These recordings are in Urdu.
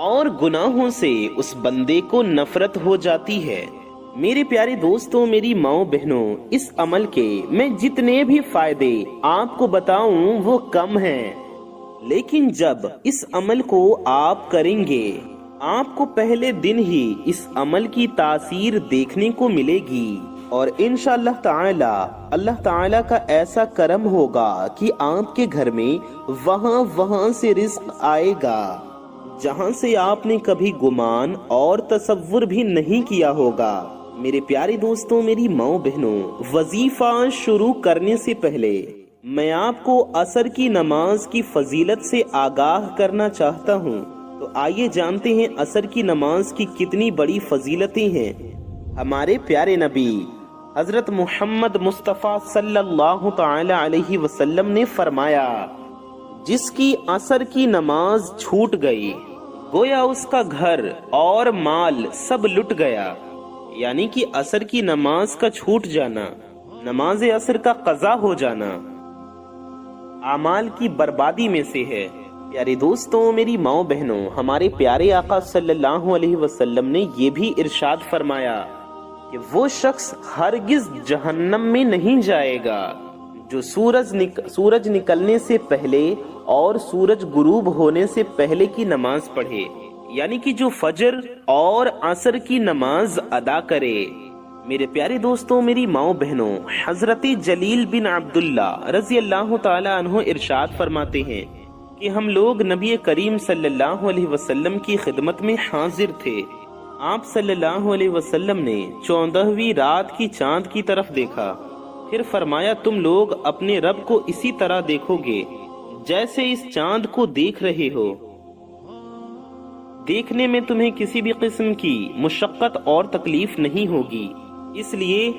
اور گناہوں سے اس بندے کو نفرت ہو جاتی ہے۔ میرے پیارے دوستوں، میری ماؤں بہنوں، اس عمل کے میں جتنے بھی فائدے آپ کو بتاؤں وہ کم ہیں، لیکن جب اس عمل کو آپ کریں گے آپ کو پہلے دن ہی اس عمل کی تاثیر دیکھنے کو ملے گی، اور انشاءاللہ تعالی اللہ تعالی کا ایسا کرم ہوگا کہ آپ کے گھر میں وہاں سے رزق آئے گا جہاں سے آپ نے کبھی گمان اور تصور بھی نہیں کیا ہوگا۔ میرے پیارے دوستوں، میری ماؤں بہنوں، وظیفہ شروع کرنے سے پہلے میں آپ کو عصر کی نماز کی فضیلت سے آگاہ کرنا چاہتا ہوں۔ تو آئیے جانتے ہیں عصر کی نماز کی کتنی بڑی فضیلتیں ہیں۔ ہمارے پیارے نبی حضرت محمد مصطفیٰ صلی اللہ تعالی علیہ وسلم نے فرمایا، جس کی عصر کی نماز چھوٹ گئی گویا اس کا گھر اور مال سب لٹ گیا، یعنی کہ عصر کی نماز کا چھوٹ جانا، نماز عصر کا قضا ہو جانا اعمال کی بربادی میں سے ہے۔ پیارے دوستوں، میری ماؤں بہنوں، ہمارے پیارے آقا صلی اللہ علیہ وسلم نے یہ بھی ارشاد فرمایا کہ وہ شخص ہرگز جہنم میں نہیں جائے گا جو سورج نکلنے سے پہلے اور سورج غروب ہونے سے پہلے کی نماز پڑھے، یعنی کہ جو فجر اور عصر کی نماز ادا کرے۔ میرے پیارے دوستوں، میری ماؤں بہنوں، حضرت جلیل بن عبداللہ رضی اللہ تعالی عنہ ارشاد فرماتے ہیں کہ ہم لوگ نبی کریم صلی اللہ علیہ وسلم کی خدمت میں حاضر تھے۔ آپ صلی اللہ علیہ وسلم نے 14ویں رات کی چاند کی طرف دیکھا، پھر فرمایا تم لوگ اپنے رب کو اسی طرح دیکھو گے جیسے اس چاند کو دیکھ رہے ہو۔ دیکھنے میں تمہیں کسی بھی قسم کی مشقت اور تکلیف نہیں ہوگی، اس لیے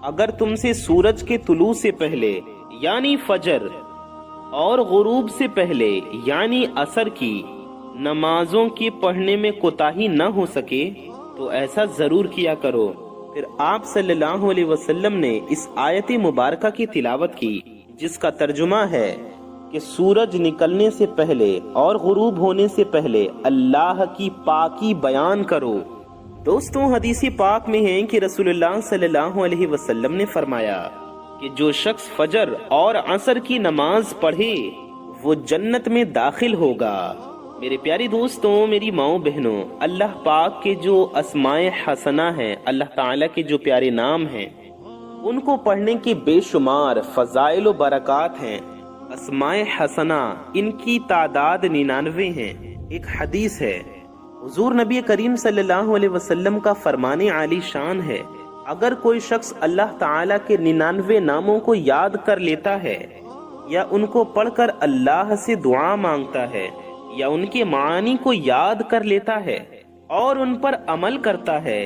اگر تم سے سورج کے طلوع سے پہلے یعنی فجر اور غروب سے پہلے یعنی عصر کی نمازوں کے پڑھنے میں کوتاہی نہ ہو سکے تو ایسا ضرور کیا کرو۔ پھر آپ صلی اللہ علیہ وسلم نے اس آیت مبارکہ کی تلاوت کی جس کا ترجمہ ہے کہ سورج نکلنے سے پہلے اور غروب ہونے سے پہلے اللہ کی پاکی بیان کرو۔ دوستوں، حدیث پاک میں ہے کہ رسول اللہ صلی اللہ علیہ وسلم نے فرمایا کہ جو شخص فجر اور عصر کی نماز پڑھے وہ جنت میں داخل ہوگا۔ میرے پیاری دوستوں، میری ماؤں بہنوں، اللہ پاک کے جو اسماء حسنہ ہیں، اللہ تعالیٰ کے جو پیارے نام ہیں، ان کو پڑھنے کے بے شمار فضائل و برکات ہیں۔ اسماء حسنہ ان کی تعداد 99 ہیں۔ ایک حدیث ہے، حضور نبی کریم صلی اللہ علیہ وسلم کا فرمان عالی شان ہے، اگر کوئی شخص اللہ تعالیٰ کے 99 ناموں کو یاد کر لیتا ہے یا ان کو پڑھ کر اللہ سے دعا مانگتا ہے یا ان کے معانی کو یاد کر لیتا ہے اور ان پر عمل کرتا ہے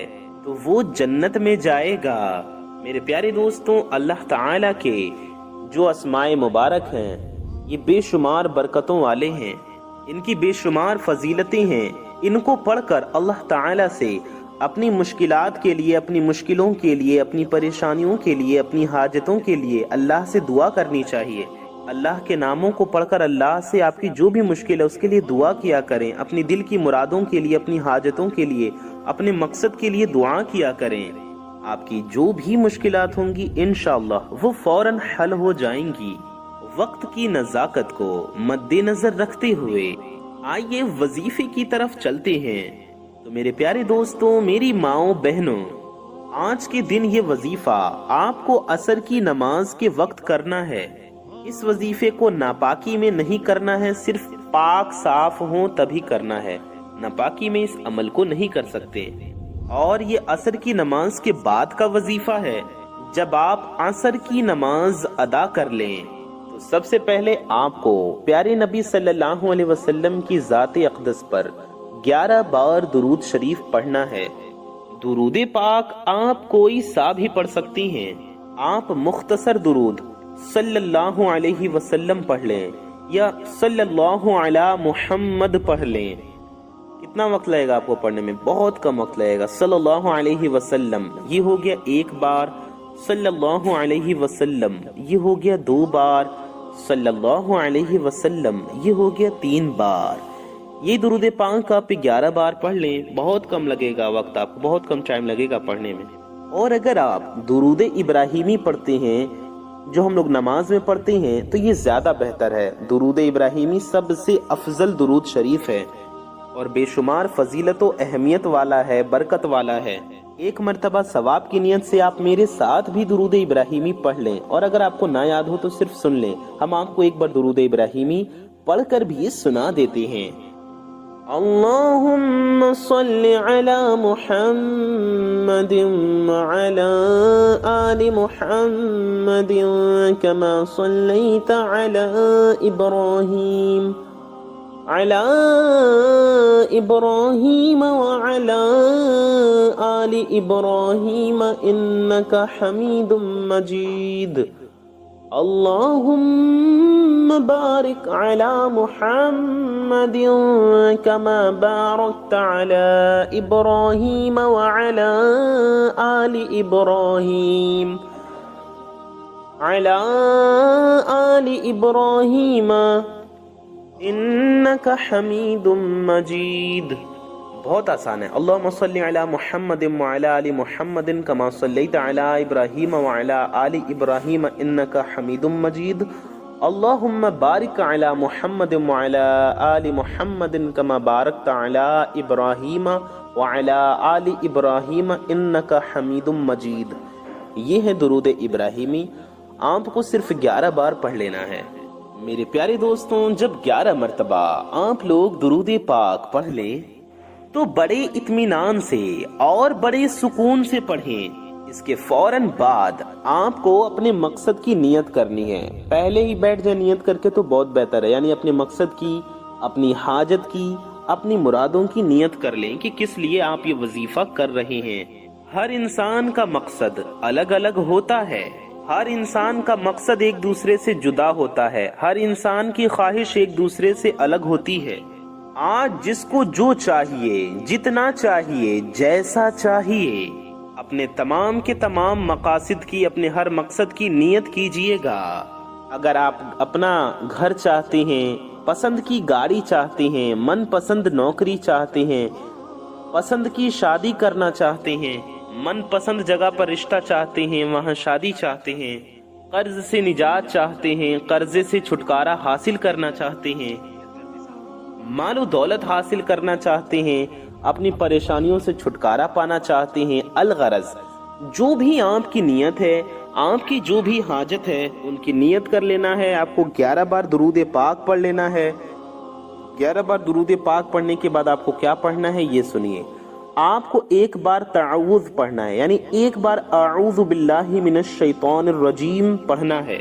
تو وہ جنت میں جائے گا۔ میرے پیارے دوستوں، اللہ تعالیٰ کے جو اسماء مبارک ہیں یہ بے شمار برکتوں والے ہیں، ان کی بے شمار فضیلتیں ہیں۔ ان کو پڑھ کر اللہ تعالیٰ سے اپنی مشکلات کے لیے، اپنی مشکلوں کے لیے، اپنی پریشانیوں کے لیے، اپنی حاجتوں کے لیے اللہ سے دعا کرنی چاہیے۔ اللہ کے ناموں کو پڑھ کر اللہ سے آپ کی جو بھی مشکل ہے اس کے لیے دعا کیا کریں، اپنی دل کی مرادوں کے لیے، اپنی حاجتوں کے لیے، اپنے مقصد کے لیے دعا کیا کریں۔ آپ کی جو بھی مشکلات ہوں گی انشاءاللہ وہ فوراً حل ہو جائیں گی۔ وقت کی نزاکت کو مد نظر رکھتے ہوئے آئیے وظیفے کی طرف چلتے ہیں۔ تو میرے پیارے دوستوں، میری ماؤں بہنوں، آج کے دن یہ وظیفہ آپ کو عصر کی نماز کے وقت کرنا ہے۔ اس وظیفے کو ناپاکی میں نہیں کرنا ہے، صرف پاک صاف ہوں تبھی کرنا ہے، ناپاکی میں اس عمل کو نہیں کر سکتے۔ اور یہ عصر کی نماز کے بعد کا وظیفہ ہے۔ جب آپ عصر کی نماز ادا کر لیں تو سب سے پہلے آپ کو پیارے نبی صلی اللہ علیہ وسلم کی ذات اقدس پر 11 بار درود شریف پڑھنا ہے۔ درود پاک آپ کوئی سا بھی پڑھ سکتی ہیں۔ آپ مختصر درود صلی اللہ علیہ وسلم پڑھ لیں یا صلی اللہ علی محمد پڑھ لیں۔ کتنا وقت لگے گا آپ کو پڑھنے میں؟ بہت کم وقت لگے گا۔ صلی اللہ علیہ وسلم یہ ہو گیا 1 بار، صلی اللہ علیہ وسلم یہ ہو گیا 2 بار، صلی اللہ علیہ وسلم یہ ہو گیا 3 بار۔ یہ درود پاک آپ 11 بار پڑھ لیں، بہت کم لگے گا وقت، آپ کو بہت کم ٹائم لگے گا پڑھنے میں۔ اور اگر آپ درود ابراہیمی پڑھتے ہیں جو ہم لوگ نماز میں پڑھتے ہیں تو یہ زیادہ بہتر ہے۔ درود ابراہیمی سب سے افضل درود شریف ہے اور بے شمار فضیلت و اہمیت والا ہے، برکت والا ہے۔ ایک مرتبہ ثواب کی نیت سے آپ میرے ساتھ بھی درود ابراہیمی پڑھ لیں، اور اگر آپ کو نہ یاد ہو تو صرف سن لیں، ہم آپ کو ایک بار درود ابراہیمی پڑھ کر بھی سنا دیتے ہیں۔ اللہم صلی علی محمد وعلی آل محمد کما صلیت علی ابراہیم ابراہیم وعلی آل ابراہیم انک حمید مجید۔ اللہم بارک علی محمد کما بارکت علی ابراہیم وعلی آل ابراہیم انک حمید مجید۔ بہت آسان ہے۔ اللہم صلی علی محمد وعلی آل محمد کما صلیت علی ابراہیم وعلی آل ابراہیم انک حمید مجید۔ اللہم بارک علی محمد وعلی آل محمد کما بارکت علی ابراہیم وعلی آل ابراہیم انک حمید مجید۔ یہ ہے درود ابراہیمی، آپ کو صرف 11 بار پڑھ لینا ہے۔ میرے پیارے دوستوں، جب 11 مرتبہ آپ لوگ درود پاک پڑھ لیں تو بڑے اطمینان سے اور بڑے سکون سے پڑھیں۔ اس کے فوراً بعد آپ کو اپنے مقصد کی نیت کرنی ہے۔ پہلے ہی بیٹھ جائیں نیت کر کے تو بہت بہتر ہے، یعنی اپنے مقصد کی، اپنی حاجت کی، اپنی مرادوں کی نیت کر لیں کہ کس لیے آپ یہ وظیفہ کر رہے ہیں۔ ہر انسان کا مقصد الگ الگ ہوتا ہے، ہر انسان کا مقصد ایک دوسرے سے جدا ہوتا ہے، ہر انسان کی خواہش ایک دوسرے سے الگ ہوتی ہے۔ آج جس کو جو چاہیے، جتنا چاہیے، جیسا چاہیے، اپنے تمام کے تمام مقاصد کی، اپنے ہر مقصد کی نیت کیجئے گا۔ اگر آپ اپنا گھر چاہتے ہیں، پسند کی گاڑی چاہتے ہیں، من پسند نوکری چاہتے ہیں، پسند کی شادی کرنا چاہتے ہیں، من پسند جگہ پر رشتہ چاہتے ہیں، وہاں شادی چاہتے ہیں، قرض سے نجات چاہتے ہیں، قرضے سے چھٹکارا حاصل کرنا چاہتے ہیں، مال و دولت حاصل کرنا چاہتے ہیں، اپنی پریشانیوں سے چھٹکارا پانا چاہتے ہیں، الغرض جو بھی آپ کی نیت ہے، آپ کی جو بھی حاجت ہے، ان کی نیت کر لینا ہے۔ آپ کو 11 بار درود پاک پڑھ لینا ہے۔ 11 بار درود پاک پڑھنے کے بعد آپ کو کیا پڑھنا ہے یہ سنیے۔ آپ کو ایک بار تعوذ پڑھنا ہے، یعنی ایک بار اعوذ باللہ من الشیطان الرجیم پڑھنا ہے،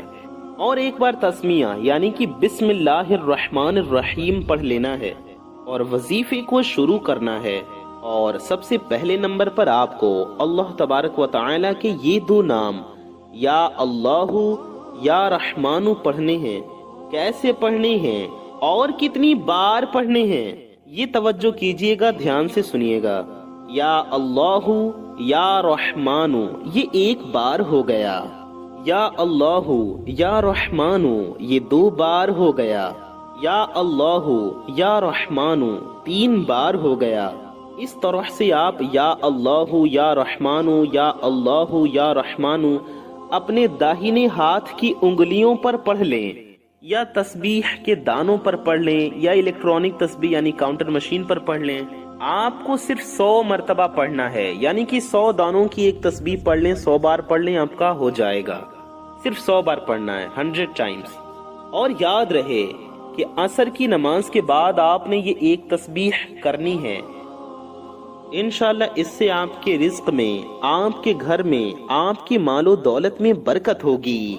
اور ایک بار تسمیہ یعنی کہ بسم اللہ الرحمن الرحیم پڑھ لینا ہے، اور وظیفے کو شروع کرنا ہے۔ اور سب سے پہلے نمبر پر آپ کو اللہ تبارک و تعالی کے یہ 2 نام یا اللہ یا رحمان پڑھنے ہیں۔ کیسے پڑھنے ہیں اور کتنی بار پڑھنے ہیں یہ توجہ کیجئے گا، دھیان سے سنیے گا۔ یا اللہ یا رحمان یہ 1 بار ہو گیا، یا اللہ یا رحمان یہ 2 بار ہو گیا، یا اللہ یا رحمان 3 بار ہو گیا۔ اس طرح سے آپ یا اللہ یا رحمان یا اللہ یا رحمان اپنے داہنے ہاتھ کی انگلیوں پر پڑھ لیں، یا تسبیح کے دانوں پر پڑھ لیں، یا الیکٹرانک تسبیح یعنی کاؤنٹر مشین پر پڑھ لیں۔ آپ کو صرف 100 مرتبہ پڑھنا ہے، یعنی کہ 100 دانوں کی ایک تسبیح پڑھ لیں، 100 بار پڑھ لیں، آپ کا ہو جائے گا۔ صرف 100 بار پڑھنا ہے، 100 ٹائمز۔ اور یاد رہے کہ عصر کی نماز کے بعد آپ نے یہ ایک تسبیح کرنی ہے۔ انشاءاللہ اس سے آپ کے رزق میں، آپ کے گھر میں، آپ کی مال و دولت میں برکت ہوگی۔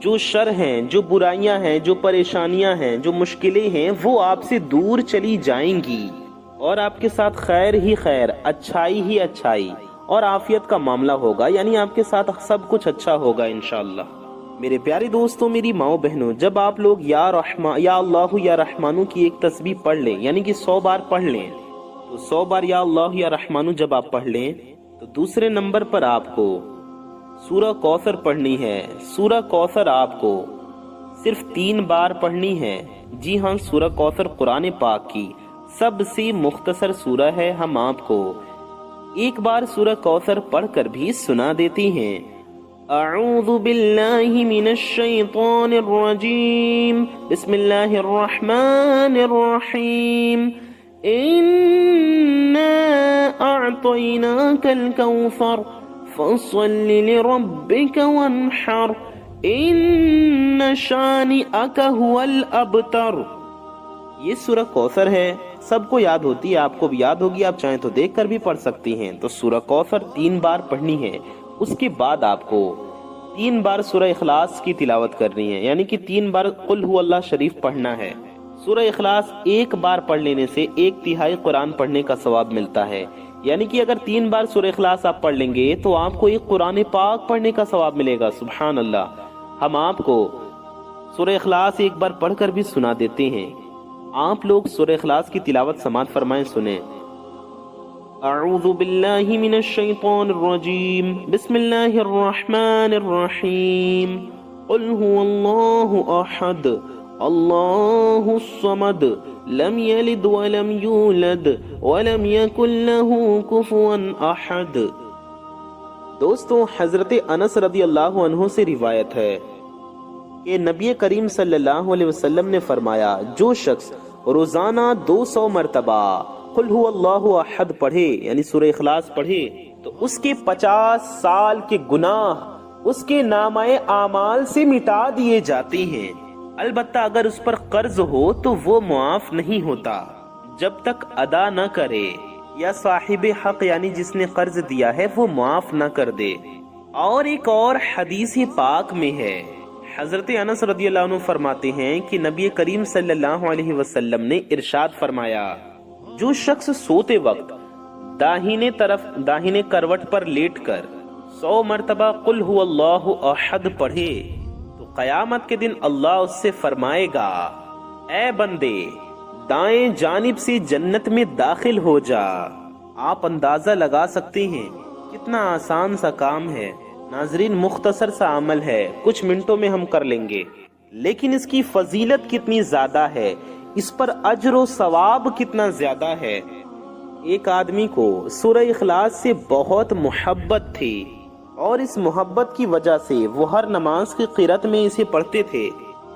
جو شر ہیں، جو برائیاں ہیں، جو پریشانیاں ہیں، جو مشکلیں ہیں، وہ آپ سے دور چلی جائیں گی، اور آپ کے ساتھ خیر ہی خیر، اچھائی ہی اچھائی اور عافیت کا معاملہ ہوگا، یعنی آپ کے ساتھ سب کچھ اچھا ہوگا انشاءاللہ۔ میرے پیارے دوستوں، میری ماؤں بہنوں، جب آپ لوگ یا اللہ یا رحمانو کی ایک تسبیح پڑھ لیں، یعنی کہ 100 بار پڑھ لیں، تو 100 بار یا اللہ یا رحمانو جب آپ پڑھ لیں تو دوسرے نمبر پر آپ کو سورہ کوثر پڑھنی ہے۔ سورہ کوثر آپ کو صرف 3 بار پڑھنی ہے۔ جی ہاں، سورہ کوثر قرآن پاک کی سب سے مختصر سورہ ہے، ہم آپ کو ایک بار سورہ کوثر پڑھ کر بھی سنا دیتے ہیں۔ اعوذ باللہ من الشیطان الرجیم، بسم اللہ الرحمن الرحیم، انا اعطیناک الکوثر فصل لربک وانحر ان شانئک هو الابتر۔ یہ سورہ کوثر ہے، سب کو یاد ہوتی ہے، آپ کو بھی یاد ہوگی، آپ چاہیں تو دیکھ کر بھی پڑھ سکتی ہیں۔ تو سورہ کوثر 3 بار پڑھنی ہے، اس کے بعد آپ کو 3 بار سورہ اخلاص کی تلاوت کرنی ہے، یعنی کہ 3 بار قل ہو اللہ شریف پڑھنا ہے۔ سورہ اخلاص ایک بار پڑھ لینے سے 1/3 قرآن پڑھنے کا ثواب ملتا ہے، یعنی کہ اگر 3 بار سورہ اخلاص آپ پڑھ لیں گے تو آپ کو ایک قرآن پاک پڑھنے کا ثواب ملے گا۔ سبحان اللہ۔ ہم آپ کو سورہ اخلاص ایک بار پڑھ کر بھی سنا دیتے ہیں، آپ لوگ سورہ اخلاص کی تلاوت سماعت فرمائیں، سنیں۔ اعوذ باللہ من الشیطان الرجیم، بسم اللہ الرحمن الرحیم، قل هو اللہ احد اللہ الصمد لم یلد ولم یولد ولم یکن له کفوا احد۔ دوستو، حضرت انس رضی اللہ عنہ سے روایت ہے کہ نبی کریم صلی اللہ علیہ وسلم نے فرمایا، جو شخص روزانہ 200 مرتبہ قل هو اللہ احد پڑھے، یعنی سورہ اخلاص پڑھے، تو اس کے 50 سال کے گناہ اس کے نامہ اعمال سے مٹا دیے جاتے ہیں۔ البتہ اگر اس پر قرض ہو تو وہ معاف نہیں ہوتا جب تک ادا نہ کرے، یا صاحب حق یعنی جس نے قرض دیا ہے وہ معاف نہ کر دے۔ اور ایک اور حدیث پاک میں ہے، حضرت انس رضی اللہ عنہ فرماتے ہیں کہ نبی کریم صلی اللہ علیہ وسلم نے ارشاد فرمایا، جو شخص سوتے وقت داہنے کروٹ پر لیٹ کر 100 مرتبہ قل هو اللہ احد پڑھے تو قیامت کے دن اللہ اس سے فرمائے گا، اے بندے دائیں جانب سے جنت میں داخل ہو جا۔ آپ اندازہ لگا سکتے ہیں کتنا آسان سا کام ہے۔ ناظرین، مختصر سا عمل ہے، کچھ منٹوں میں ہم کر لیں گے، لیکن اس کی فضیلت کتنی زیادہ ہے، اس پر اجر و ثواب کتنا زیادہ ہے۔ ایک آدمی کو سورہ اخلاص سے بہت محبت تھی، اور اس محبت کی وجہ سے وہ ہر نماز کی قرات میں اسے پڑھتے تھے۔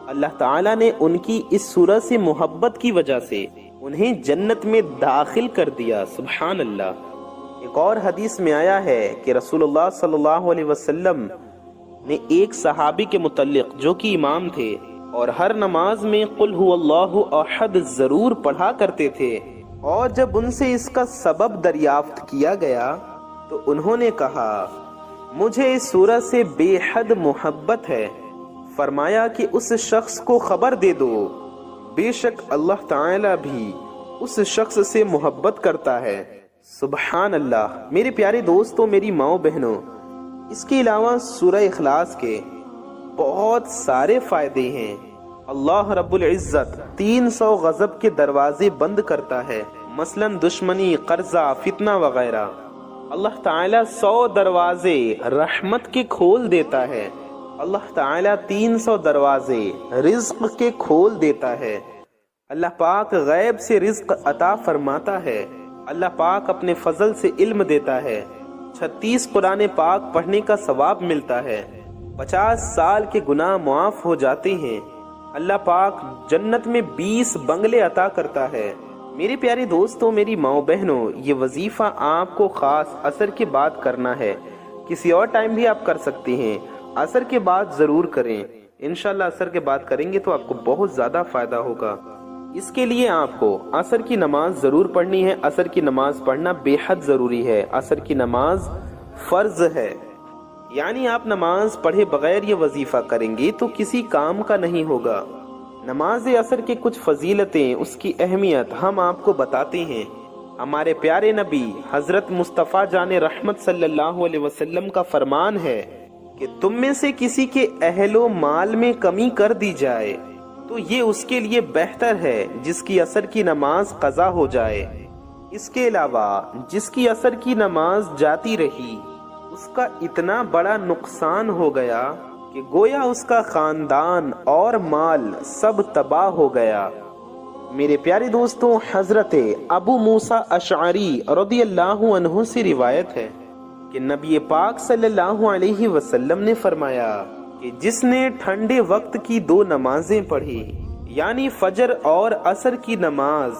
اللہ تعالیٰ نے ان کی اس سورہ سے محبت کی وجہ سے انہیں جنت میں داخل کر دیا۔ سبحان اللہ۔ ایک اور حدیث میں آیا ہے کہ رسول اللہ صلی اللہ علیہ وسلم نے ایک صحابی کے متعلق جو کہ امام تھے اور ہر نماز میں قل هو اللہ احد ضرور پڑھا کرتے تھے، اور جب ان سے اس کا سبب دریافت کیا گیا تو انہوں نے کہا، مجھے اس سورہ سے بے حد محبت ہے۔ فرمایا کہ اس شخص کو خبر دے دو، بے شک اللہ تعالی بھی اس شخص سے محبت کرتا ہے۔ سبحان اللہ۔ میرے پیارے دوستوں، میری ماؤں بہنوں، اس کے علاوہ سورہ اخلاص کے بہت سارے فائدے ہیں۔ اللہ رب العزت 300 غضب کے دروازے بند کرتا ہے، مثلا دشمنی، قرضہ، فتنہ وغیرہ۔ اللہ تعالیٰ 100 دروازے رحمت کے کھول دیتا ہے۔ اللہ تعالیٰ 300 دروازے رزق کے کھول دیتا ہے۔ اللہ پاک غیب سے رزق عطا فرماتا ہے۔ اللہ پاک اپنے فضل سے علم دیتا ہے۔ 36 قرآن پاک پڑھنے کا ثواب ملتا ہے۔ 50 سال کے گناہ معاف ہو جاتے ہیں۔ اللہ پاک جنت میں 20 بنگلے عطا کرتا ہے۔ میرے پیارے دوستوں، میری ماؤں بہنوں، یہ وظیفہ آپ کو خاص عصر کے بعد کرنا ہے، کسی اور ٹائم بھی آپ کر سکتے ہیں، عصر کے بعد ضرور کریں۔ انشاءاللہ عصر کے بعد کریں گے تو آپ کو بہت زیادہ فائدہ ہوگا۔ اس کے لیے آپ کو عصر کی نماز ضرور پڑھنی ہے۔ عصر کی نماز پڑھنا بے حد ضروری ہے۔ عصر کی نماز فرض ہے، یعنی آپ نماز پڑھے بغیر یہ وظیفہ کریں گے تو کسی کام کا نہیں ہوگا۔ نماز عصر کے کچھ فضیلتیں، اس کی اہمیت ہم آپ کو بتاتے ہیں۔ ہمارے پیارے نبی حضرت مصطفیٰ جان رحمت صلی اللہ علیہ وسلم کا فرمان ہے کہ تم میں سے کسی کے اہل و مال میں کمی کر دی جائے تو یہ اس کے لیے بہتر ہے جس کی عصر کی نماز قضا ہو جائے۔ اس کے علاوہ جس کی عصر کی نماز جاتی رہی اس کا اتنا بڑا نقصان ہو گیا کہ گویا اس کا خاندان اور مال سب تباہ ہو گیا۔ میرے پیارے دوستوں، حضرت ابو موسیٰ اشعری رضی اللہ عنہ سے روایت ہے کہ نبی پاک صلی اللہ علیہ وسلم نے فرمایا کہ جس نے ٹھنڈے وقت کی 2 نمازیں پڑھی، یعنی فجر اور عصر کی نماز،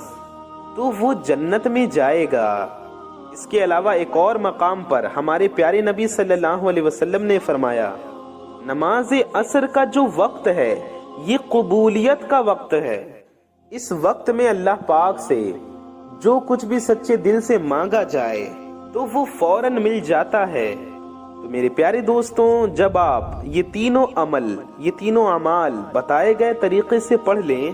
تو وہ جنت میں جائے گا۔ اس کے علاوہ ایک اور مقام پر ہمارے پیارے نبی صلی اللہ علیہ وسلم نے فرمایا، نماز عصر کا جو وقت ہے یہ قبولیت کا وقت ہے۔ اس وقت میں اللہ پاک سے جو کچھ بھی سچے دل سے مانگا جائے تو وہ فوراً مل جاتا ہے۔ تو میرے پیارے دوستوں، جب آپ یہ تینوں اعمال بتائے گئے طریقے سے پڑھ لیں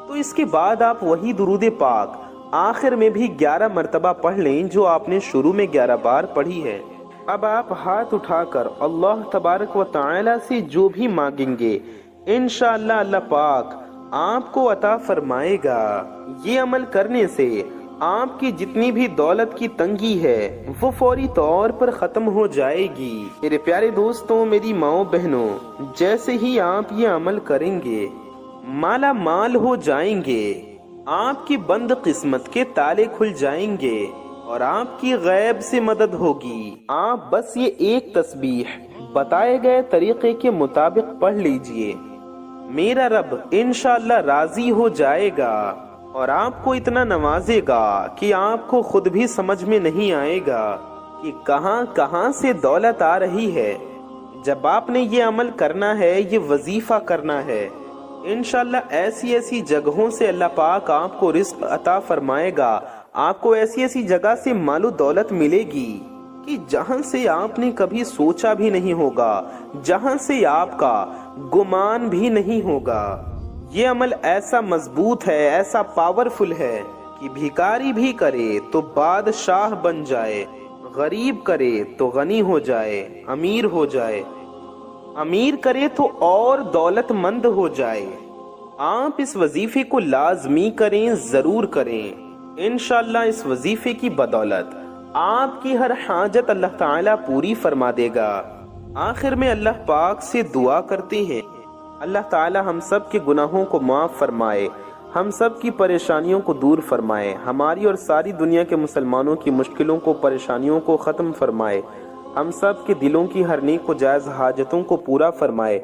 تو اس کے بعد آپ وہی درود پاک آخر میں بھی 11 مرتبہ پڑھ لیں جو آپ نے شروع میں 11 بار پڑھی ہے۔ اب آپ ہاتھ اٹھا کر اللہ تبارک و تعالی سے جو بھی مانگیں گے انشاءاللہ اللہ پاک آپ کو عطا فرمائے گا۔ یہ عمل کرنے سے آپ کی جتنی بھی دولت کی تنگی ہے وہ فوری طور پر ختم ہو جائے گی۔ میرے پیارے دوستوں، میری ماؤں بہنوں، جیسے ہی آپ یہ عمل کریں گے مالا مال ہو جائیں گے، آپ کی بند قسمت کے تالے کھل جائیں گے اور آپ کی غیب سے مدد ہوگی۔ آپ بس یہ ایک تسبیح بتائے گئے طریقے کے مطابق پڑھ لیجئے، میرا رب انشاءاللہ راضی ہو جائے گا اور آپ کو اتنا نوازے گا کہ آپ کو خود بھی سمجھ میں نہیں آئے گا کہ کہاں کہاں سے دولت آ رہی ہے۔ جب آپ نے یہ عمل کرنا ہے، یہ وظیفہ کرنا ہے، انشاءاللہ ایسی جگہوں سے اللہ پاک آپ کو رزق عطا فرمائے گا، آپ کو ایسی جگہ سے مال و دولت ملے گی کہ جہاں سے آپ نے کبھی سوچا بھی نہیں ہوگا، جہاں سے آپ کا گمان بھی نہیں ہوگا۔ یہ عمل ایسا مضبوط ہے، ایسا پاورفل ہے کہ بھیکاری بھی کرے تو بادشاہ بن جائے، غریب کرے تو غنی ہو جائے، امیر ہو جائے، امیر کرے تو اور دولت مند ہو جائے۔ آپ اس وظیفے کو لازمی کریں، ضرور کریں، انشاءاللہ اس وظیفے کی بدولت آپ کی ہر حاجت اللہ تعالیٰ پوری فرما دے گا۔ آخر میں اللہ پاک سے دعا کرتے ہیں، اللہ تعالیٰ ہم سب کے گناہوں کو معاف فرمائے، ہم سب کی پریشانیوں کو دور فرمائے، ہماری اور ساری دنیا کے مسلمانوں کی مشکلوں کو، پریشانیوں کو ختم فرمائے، ہم سب کے دلوں کی ہر نیک و جائز حاجتوں کو پورا فرمائے،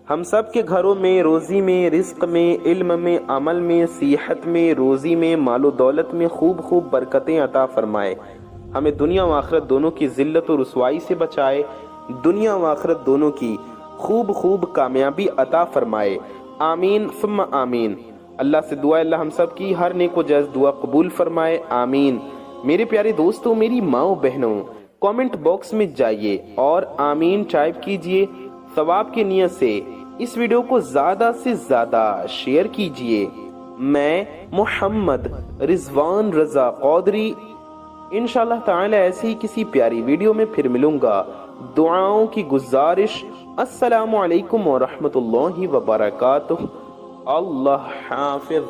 ہم سب کے گھروں میں، روزی میں، رزق میں، علم میں، عمل میں، صحت میں، روزی میں، مال و دولت میں خوب خوب برکتیں عطا فرمائے، ہمیں دنیا و آخرت دونوں کی ذلت و رسوائی سے بچائے، دنیا و آخرت دونوں کی خوب خوب کامیابی عطا فرمائے، آمین ثم آمین۔ اللہ سے دعا اللہ ہم سب کی ہر نیک و جائز دعا قبول فرمائے، آمین۔ میرے پیارے دوستوں، میری ماؤں بہنوں، کامنٹ باکس میں جائیے اور آمین ٹائپ کیجئے، ثواب کی نیت سے اس ویڈیو کو زیادہ سے زیادہ شیئر کیجئے۔ میں محمد رضوان رضا قادری انشاءاللہ تعالی ایسی کسی پیاری ویڈیو میں پھر ملوں گا۔ دعاؤں کی گزارش، السلام علیکم ورحمۃ اللہ وبرکاتہ۔ اللہ حافظ۔